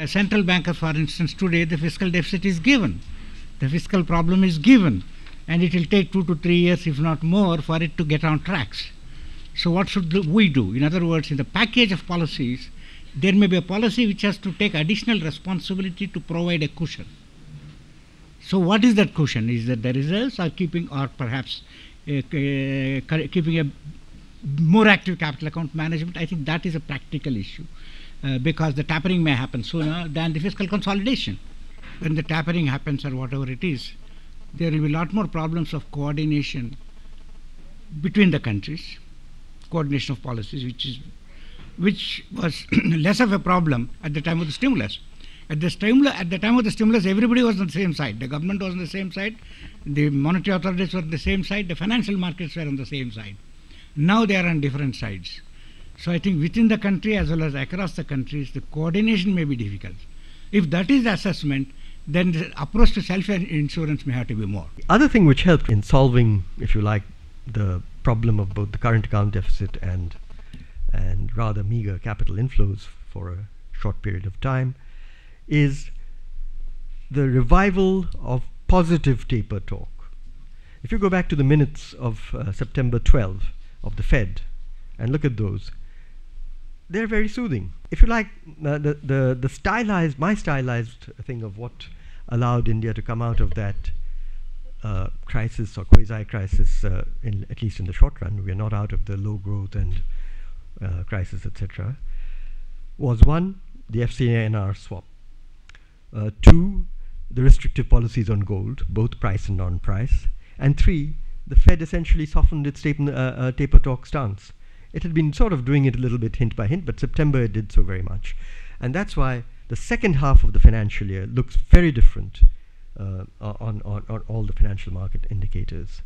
A central banker, for instance, today the fiscal deficit is given, the fiscal problem is given, and it will take 2 to 3 years, if not more, for it to get on tracks. So what should we do? In other words, in the package of policies, there may be a policy which has to take additional responsibility to provide a cushion. So what is that cushion? Is that the reserves are keeping, or perhaps keeping a more active capital account management? I think that is a practical issue, because the tapering may happen sooner than the fiscal consolidation. When the tapering happens, or whatever it is, there will be a lot more problems of coordination between the countries, coordination of policies, which was less of a problem at the time of the stimulus. At the time of the stimulus, everybody was on the same side. The government was on the same side, the monetary authorities were on the same side, the financial markets were on the same side. Now they are on different sides. So I think within the country as well as across the countries, the coordination may be difficult. If that is the assessment, then the approach to self-insurance may have to be more. The other thing which helped in solving, if you like, the problem of both the current account deficit and rather meager capital inflows for a short period of time is the revival of positive taper talk. If you go back to the minutes of September 12 of the Fed and look at those, they're very soothing. If you like, the stylized, my stylized thing of what allowed India to come out of that crisis or quasi-crisis, at least in the short run, we are not out of the low growth and crisis, etc., was one, the FCNR swap, two, the restrictive policies on gold, both price and non-price, and three, the Fed essentially softened its taper talk stance. It had been sort of doing it a little bit hint by hint, but September it did so very much. And that's why the second half of the financial year looks very different on all the financial market indicators.